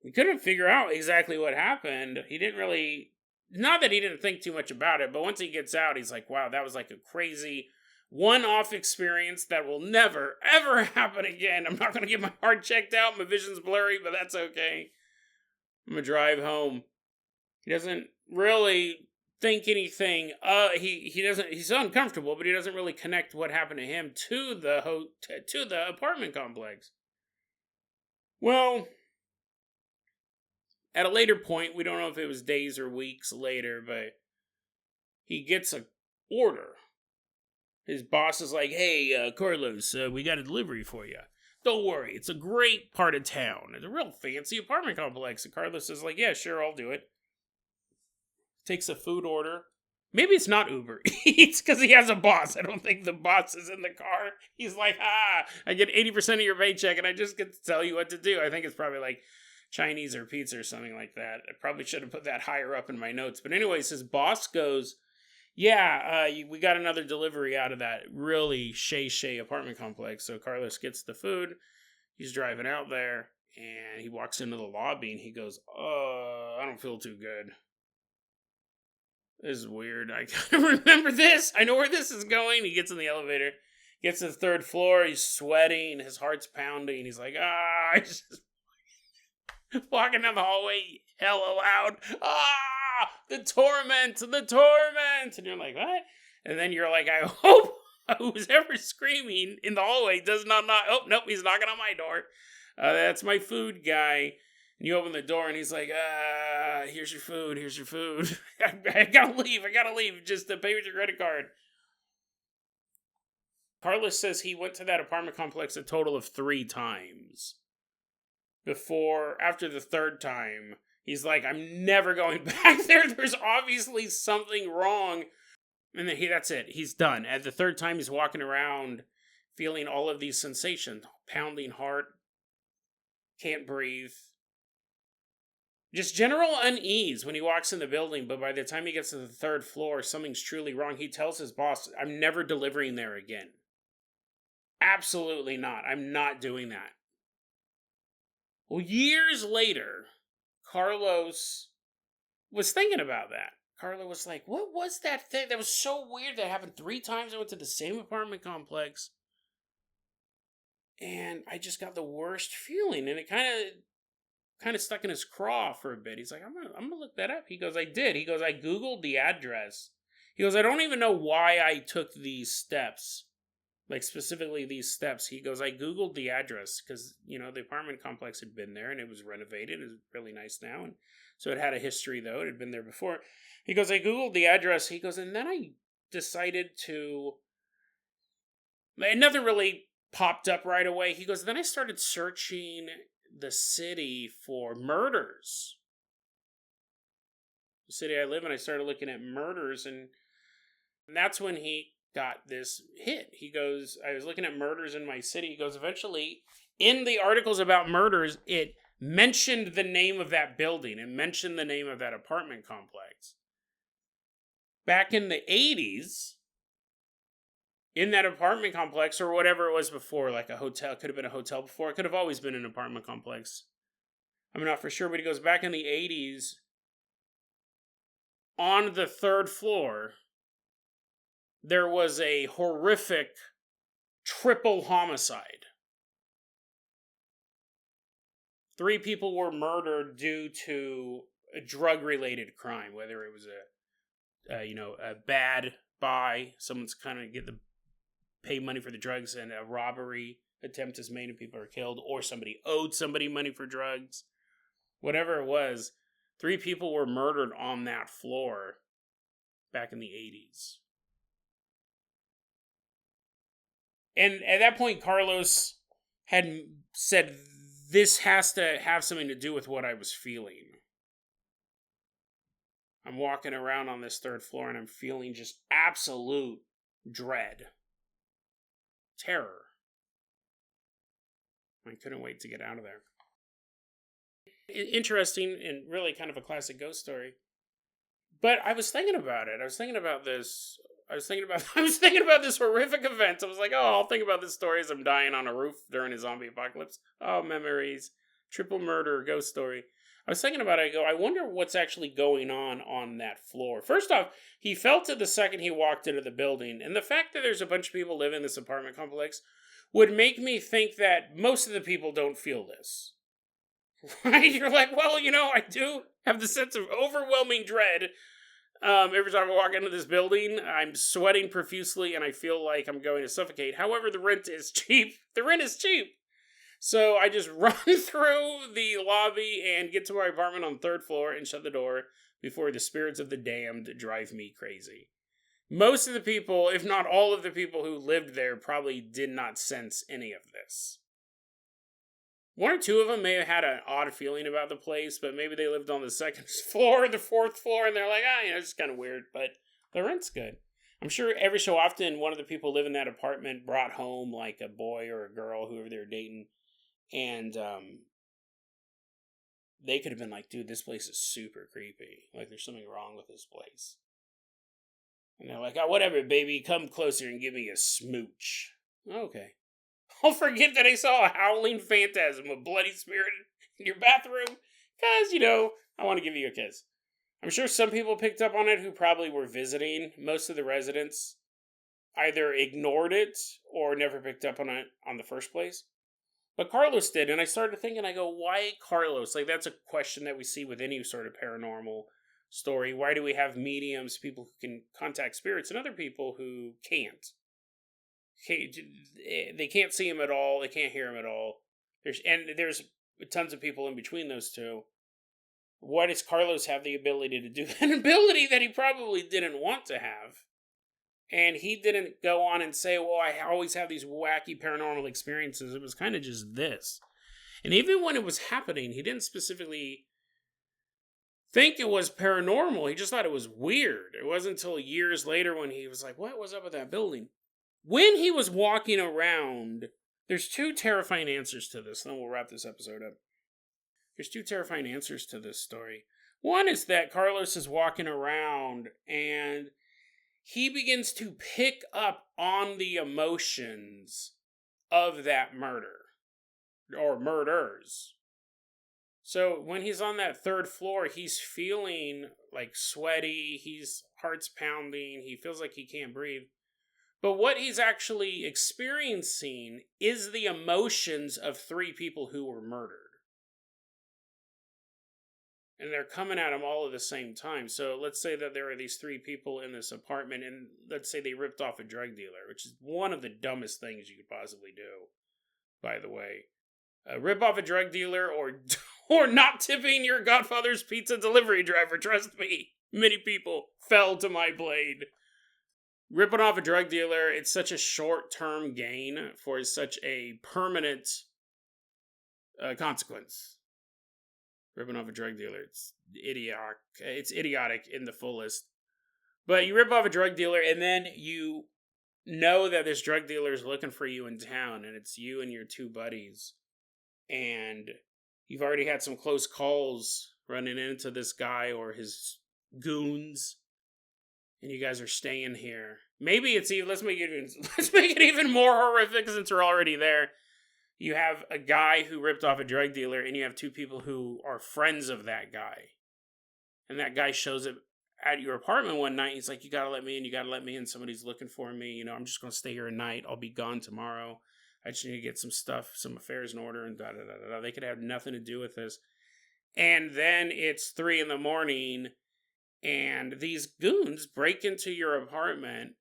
He couldn't figure out exactly what happened. He didn't really... Not that he didn't think too much about it, but once he gets out, he's like, wow, that was like a crazy one-off experience that will never, ever happen again. I'm not going to get my heart checked out. My vision's blurry, but that's okay. I'm going to drive home. He doesn't really think anything. He doesn't. He's uncomfortable, but he doesn't really connect what happened to him to the apartment complex. Well, at a later point, we don't know if it was days or weeks later, but he gets a order. His boss is like, hey, Carlos, we got a delivery for you. Don't worry, it's a great part of town. It's a real fancy apartment complex. And Carlos is like, yeah, sure, I'll do it. Takes a food order. Maybe it's not Uber Eats because he has a boss. I don't think the boss is in the car. He's like, I get 80% of your paycheck and I just get to tell you what to do. I think it's probably like Chinese or pizza or something like that. I probably should have put that higher up in my notes. But anyways, his boss goes, yeah, we got another delivery out of that really shay apartment complex. So Carlos gets the food. He's driving out there and he walks into the lobby and he goes, I don't feel too good. This is weird. I gotta remember this. I know where this is going. He gets in the elevator, gets to the third floor. He's sweating. His heart's pounding. He's like, he's just walking down the hallway, hella loud. The torment. And you're like, what? And then you're like, I hope who's ever screaming in the hallway does not knock. Oh, nope, he's knocking on my door. That's my food guy. And you open the door and he's like, here's your food. I gotta leave. Just to pay with your credit card. Carlos says he went to that apartment complex a total of 3 times. After the third time, he's like, I'm never going back there. There's obviously something wrong. And then that's it. He's done. At the third time, he's walking around feeling all of these sensations. Pounding heart. Can't breathe. Just general unease when he walks in the building, but by the time he gets to the third floor, something's truly wrong. He tells his boss, I'm never delivering there again. Absolutely not. I'm not doing that. Well, years later, Carlos was thinking about that. Carlos was like, what was that thing? That was so weird that happened 3 times. I went to the same apartment complex. And I just got the worst feeling. And it kind of stuck in his craw for a bit. He's like, I'm gonna look that up. He goes, I did. He goes, I Googled the address. He goes, I don't even know why I took these steps. Like, specifically these steps. He goes, I Googled the address because, the apartment complex had been there and it was renovated. It's really nice now. And so it had a history, though. It had been there before. He goes, I Googled the address. He goes, and then I decided to... And nothing really popped up right away. He goes, then I started searching the city for murders. The city I live in, I started looking at murders, and that's when he got this hit. He goes, I was looking at murders in my city. He goes, eventually, in the articles about murders, it mentioned the name of that building and mentioned the name of that apartment complex. Back in the 80s, in that apartment complex, or whatever it was before, like a hotel, could have been a hotel before, it could have always been an apartment complex. I'm not for sure, but he goes, back in the 80s, on the 3rd floor, there was a horrific triple homicide. 3 people were murdered due to a drug-related crime, whether it was a bad buy, someone's kind of pay money for the drugs, and a robbery attempt is made and people are killed, or somebody owed somebody money for drugs. Whatever it was, 3 people were murdered on that floor back in the 80s. And at that point, Carlos had said, this has to have something to do with what I was feeling. I'm walking around on this 3rd floor and I'm feeling just absolute dread. Terror. I couldn't wait to get out of there. Interesting and really kind of a classic ghost story. But I was thinking about it. I was thinking about this horrific event. I was like, I'll think about this story as I'm dying on a roof during a zombie apocalypse. Oh, memories. Triple murder, ghost story. I was thinking about it. I go, I wonder what's actually going on that floor. First off, he felt it the second he walked into the building. And the fact that there's a bunch of people living in this apartment complex would make me think that most of the people don't feel this. Right? You're like, well, I do have the sense of overwhelming dread. Every time I walk into this building, I'm sweating profusely and I feel like I'm going to suffocate. However, the rent is cheap. The rent is cheap. So I just run through the lobby and get to my apartment on the 3rd floor and shut the door before the spirits of the damned drive me crazy. Most of the people, if not all of the people who lived there, probably did not sense any of this. 1 or 2 of them may have had an odd feeling about the place, but maybe they lived on the 2nd floor or the 4th floor, and they're like, it's kind of weird, but the rent's good. I'm sure every so often one of the people living in that apartment brought home like a boy or a girl, whoever they were dating, and they could have been like, dude, this place is super creepy. Like, there's something wrong with this place. And they're like, whatever, baby, come closer and give me a smooch. Okay. I'll forget that I saw a howling phantasm, a bloody spirit in your bathroom, because, I want to give you a kiss. I'm sure some people picked up on it who probably were visiting. Most of the residents either ignored it or never picked up on it on the first place. But Carlos did, and I started thinking, I go, why Carlos? Like, that's a question that we see with any sort of paranormal story. Why do we have mediums, people who can contact spirits, and other people who can't? They can't see him at all, they can't hear him at all. There's tons of people in between those two. Why does Carlos have the ability to do an ability that he probably didn't want to have? And he didn't go on and say, well, I always have these wacky paranormal experiences. It was kind of just this. And even when it was happening, he didn't specifically think it was paranormal. He just thought it was weird. It wasn't until years later when he was like, what was up with that building? When he was walking around, there's 2 terrifying answers to this. Then we'll wrap this episode up. There's 2 terrifying answers to this story. One is that Carlos is walking around and he begins to pick up on the emotions of that murder. Or murders. So when he's on that 3rd floor, he's feeling like sweaty, his heart's pounding, he feels like he can't breathe. But what he's actually experiencing is the emotions of 3 people who were murdered. And they're coming at him all at the same time. So let's say that there are these 3 people in this apartment, and let's say they ripped off a drug dealer, which is one of the dumbest things you could possibly do, by the way. Rip off a drug dealer or not tipping your Godfather's pizza delivery driver. Trust me, many people fell to my blade. Ripping off a drug dealer, it's such a short-term gain for such a permanent consequence. Ripping off a drug dealer, it's idiotic in the fullest. But you rip off a drug dealer, and then you know that this drug dealer is looking for you in town, and it's you and your 2 buddies. And you've already had some close calls running into this guy or his goons. And you guys are staying here. Maybe it's even, let's make it even more horrific since we're already there. You have a guy who ripped off a drug dealer, and you have 2 people who are friends of that guy. And that guy shows up at your apartment one night. He's like, you gotta let me in. Somebody's looking for me. I'm just gonna stay here a night. I'll be gone tomorrow. I just need to get some affairs in order, and da-da-da-da-da. They could have nothing to do with this. And then it's 3 a.m, and these goons break into your apartment.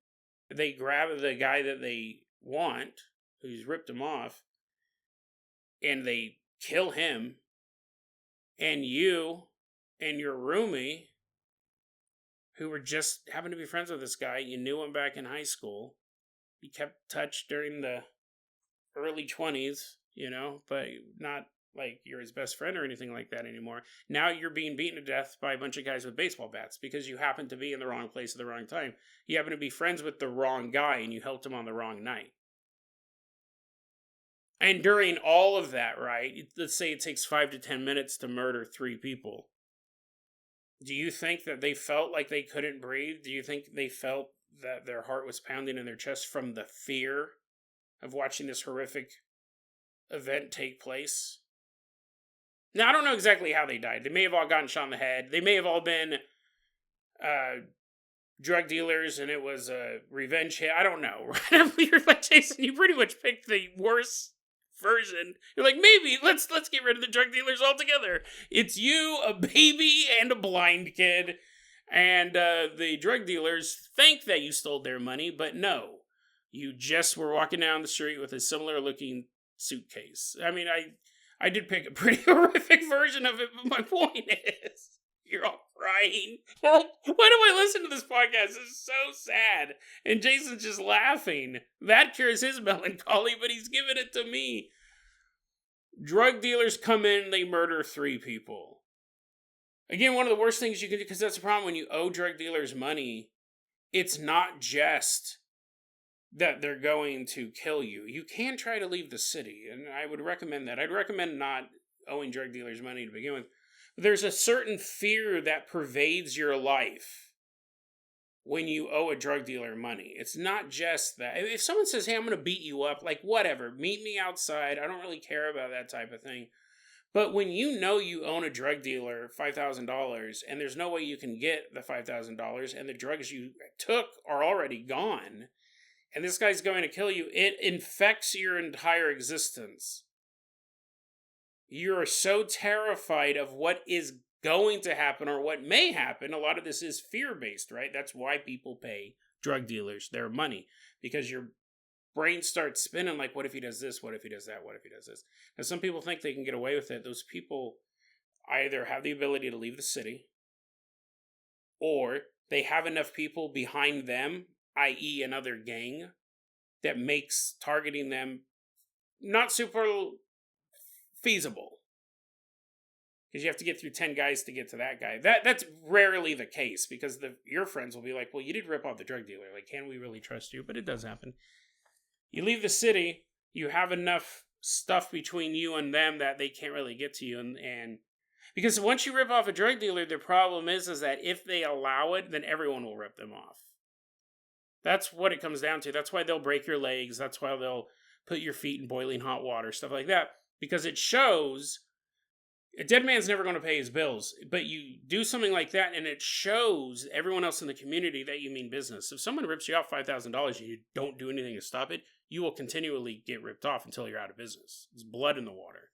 They grab the guy that they want, who's ripped him off, and they kill him. And you and your roomie, who were just happened to be friends with this guy, you knew him back in high school. You kept touch during the early 20s, but not like you're his best friend or anything like that anymore. Now you're being beaten to death by a bunch of guys with baseball bats because you happen to be in the wrong place at the wrong time. You happen to be friends with the wrong guy and you helped him on the wrong night. And during all of that, right, let's say it takes 5 to 10 minutes to murder 3 people. Do you think that they felt like they couldn't breathe? Do you think they felt that their heart was pounding in their chest from the fear of watching this horrific event take place? Now, I don't know exactly how they died. They may have all gotten shot in the head. They may have all been drug dealers, and it was a revenge hit. I don't know. You're like, Jason, you pretty much picked the worst version. You're like, maybe let's get rid of the drug dealers altogether. It's you, a baby, and a blind kid, and the drug dealers think that you stole their money, but no, you just were walking down the street with a similar looking suitcase. I mean, I did pick a pretty horrific version of it, but my point is, you're all crying. You're like, why do I listen to this podcast? It's so sad. And Jason's just laughing. That cures his melancholy, but he's giving it to me. Drug dealers come in, they murder 3 people. Again, one of the worst things you can do, because that's the problem when you owe drug dealers money, it's not just that they're going to kill you. You can try to leave the city, and I would recommend that. I'd recommend not owing drug dealers money to begin with. But there's a certain fear that pervades your life when you owe a drug dealer money. It's not just that. If someone says, hey, I'm going to beat you up, like, whatever, meet me outside. I don't really care about that type of thing. But when you know you own a drug dealer $5,000 and there's no way you can get the $5,000 and the drugs you took are already gone, and this guy's going to kill you, it infects your entire existence. You're so terrified of what is going to happen or what may happen. A lot of this is fear-based, right? That's why people pay drug dealers their money, because your brain starts spinning like, what if he does this? What if he does that? What if he does this? Now, some people think they can get away with it. Those people either have the ability to leave the city, or they have enough people behind them, i.e. another gang, that makes targeting them not super feasible. Because you have to get through 10 guys to get to that guy. That's rarely the case, because your friends will be like, well, you did rip off the drug dealer. Like, can we really trust you? But it does happen. You leave the city, you have enough stuff between you and them that they can't really get to you. And because once you rip off a drug dealer, the problem is that if they allow it, then everyone will rip them off. That's what it comes down to. That's why they'll break your legs. That's why they'll put your feet in boiling hot water, stuff like that. Because it shows a dead man's never going to pay his bills. But you do something like that, and it shows everyone else in the community that you mean business. If someone rips you off $5,000 and you don't do anything to stop it, you will continually get ripped off until you're out of business. It's blood in the water.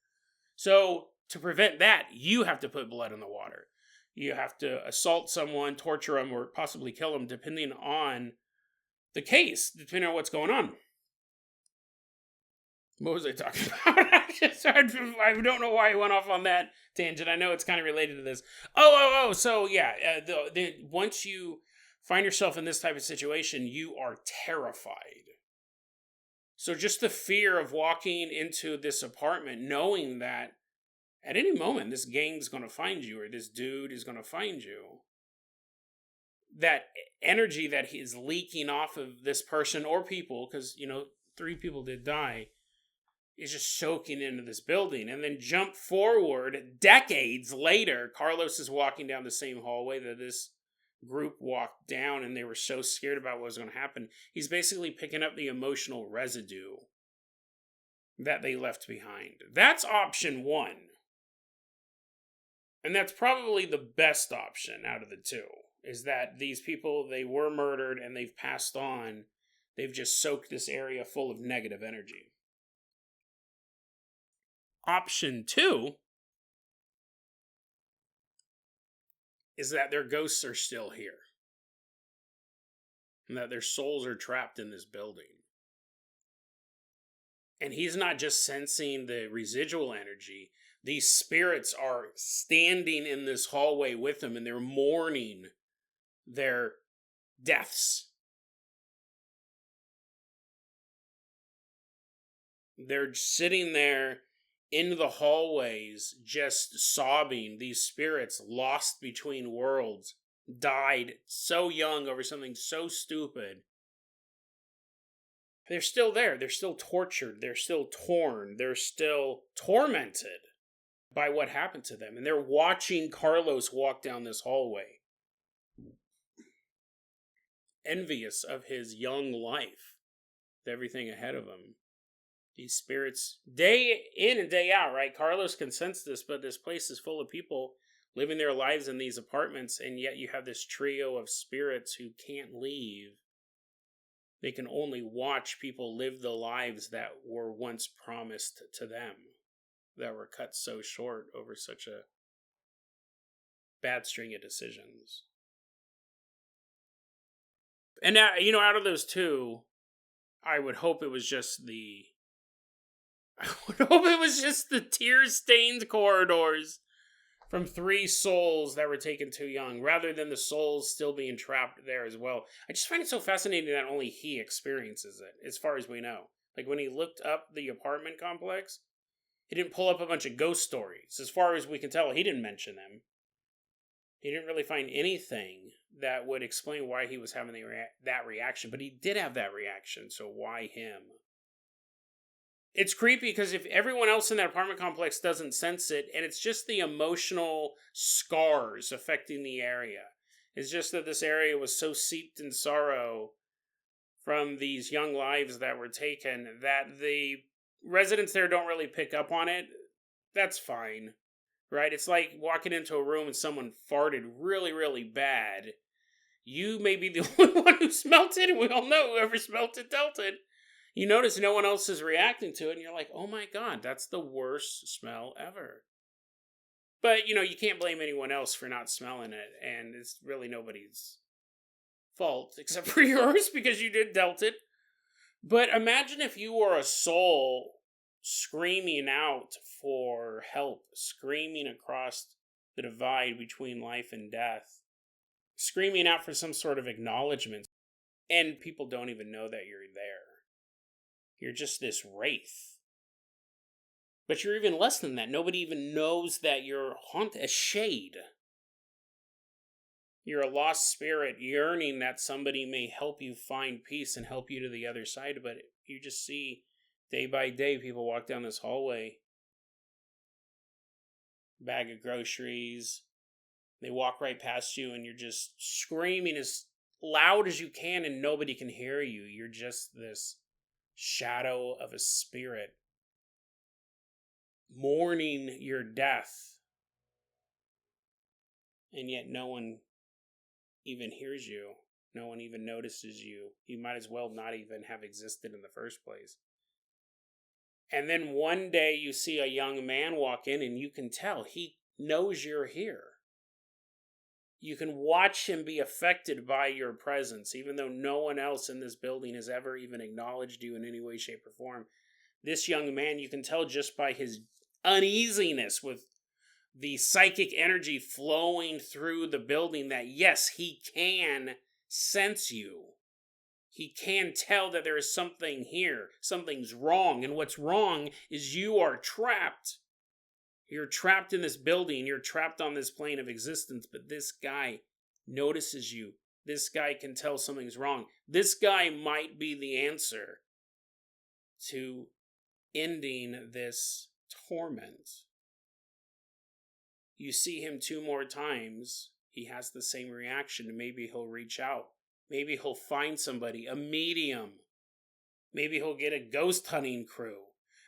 So to prevent that, you have to put blood in the water. You have to assault someone, torture them, or possibly kill them, depending on the case, depending on what's going on. What was I talking about? I don't know why I went off on that tangent. I know it's kind of related to this. So yeah, once you find yourself in this type of situation, you are terrified. So just the fear of walking into this apartment, knowing that at any moment this gang's going to find you, or this dude is going to find you, that energy that is leaking off of this person or people, because, 3 people did die, is just soaking into this building. And then jump forward decades later, Carlos is walking down the same hallway that this group walked down, and they were so scared about what was going to happen. He's basically picking up the emotional residue that they left behind. That's option 1. And that's probably the best option out of the 2, is that these people, they were murdered and they've passed on. They've just soaked this area full of negative energy. Option 2 is that their ghosts are still here, and that their souls are trapped in this building. And he's not just sensing the residual energy. These spirits are standing in this hallway with him, and they're mourning their deaths. They're sitting there in the hallways, just sobbing. These spirits, lost between worlds, died so young over something so stupid. They're still there. They're still tortured. They're still torn. They're still tormented by what happened to them. And they're watching Carlos walk down this hallway, envious of his young life, with everything ahead of him. These spirits, day in and day out, right? Carlos can sense this, but this place is full of people living their lives in these apartments, and yet you have this trio of spirits who can't leave. They can only watch people live the lives that were once promised to them, that were cut so short over such a bad string of decisions. And now, out of those 2, I would hope it was just the I would hope it was just the tear-stained corridors from 3 souls that were taken too young, rather than the souls still being trapped there as well. I just find it so fascinating that only he experiences it, as far as we know. Like, when he looked up the apartment complex, he didn't pull up a bunch of ghost stories. As far as we can tell, he didn't mention them. He didn't really find anything that would explain why he was having that reaction, but he did have that reaction, so why him? It's creepy because if everyone else in that apartment complex doesn't sense it, and it's just the emotional scars affecting the area. It's just that this area was so seeped in sorrow from these young lives that were taken that the residents there don't really pick up on it. That's fine, right? It's like walking into a room and someone farted really, really bad. You may be the only one who smelt it, and we all know whoever smelt it dealt it. You notice no one else is reacting to it, and you're like, oh my god, that's the worst smell ever. But, you can't blame anyone else for not smelling it, and it's really nobody's fault, except for yours, because you did dealt it. But imagine if you were a soul screaming out for help, screaming across the divide between life and death, screaming out for some sort of acknowledgement, and people don't even know that you're there. You're just this wraith. But you're even less than that. Nobody even knows that you're a shade. You're a lost spirit yearning that somebody may help you find peace and help you to the other side. But you just see, day by day, people walk down this hallway. Bag of groceries. They walk right past you and you're just screaming as loud as you can and nobody can hear you. You're just this shadow of a spirit mourning your death, and yet no one even hears you. No one even notices you. You might as well not even have existed in the first place. And then one day you see a young man walk in and you can tell he knows you're here. You can watch him be affected by your presence, even though no one else in this building has ever even acknowledged you in any way, shape, or form. This young man, you can tell just by his uneasiness with the psychic energy flowing through the building that, yes, he can sense you. He can tell that there is something here. Something's wrong. And what's wrong is you are trapped. You're trapped in this building. You're trapped on this plane of existence. But this guy notices you. This guy can tell something's wrong. This guy might be the answer to ending this torment. You see him 2 more times. He has the same reaction. Maybe he'll reach out. Maybe he'll find somebody, a medium. Maybe he'll get a ghost hunting crew.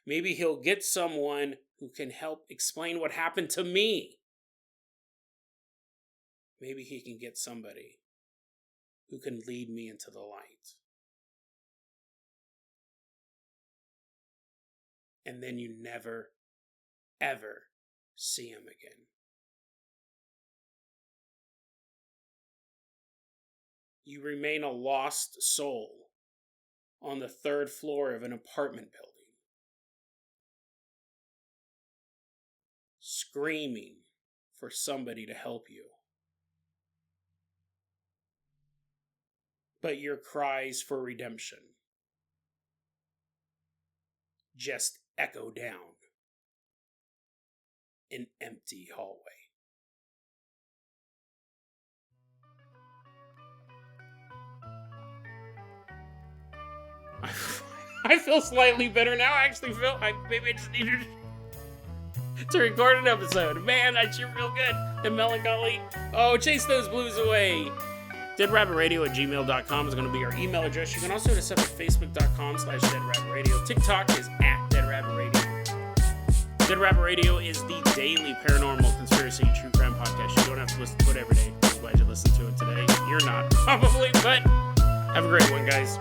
Maybe he'll get someone who can help explain what happened to me. Maybe he can get somebody who can lead me into the light. And then you never, ever see him again. You remain a lost soul on the 3rd floor of an apartment building, screaming for somebody to help you. But your cries for redemption just echo down an empty hallway. I feel slightly better now. I actually feel maybe I just needed to record an episode. Man, I sure feel good. The melancholy. Oh, chase those blues away. DeadRabbitRadio@gmail.com is going to be our email address. You can also hit us up at Facebook.com/DeadRabbitRadio. TikTok is @DeadRabbitRadio. Dead Rabbit Radio is the daily paranormal conspiracy true crime podcast. You don't have to listen to it every day. I'm glad you listened to it today. You're not, probably, but have a great one, guys.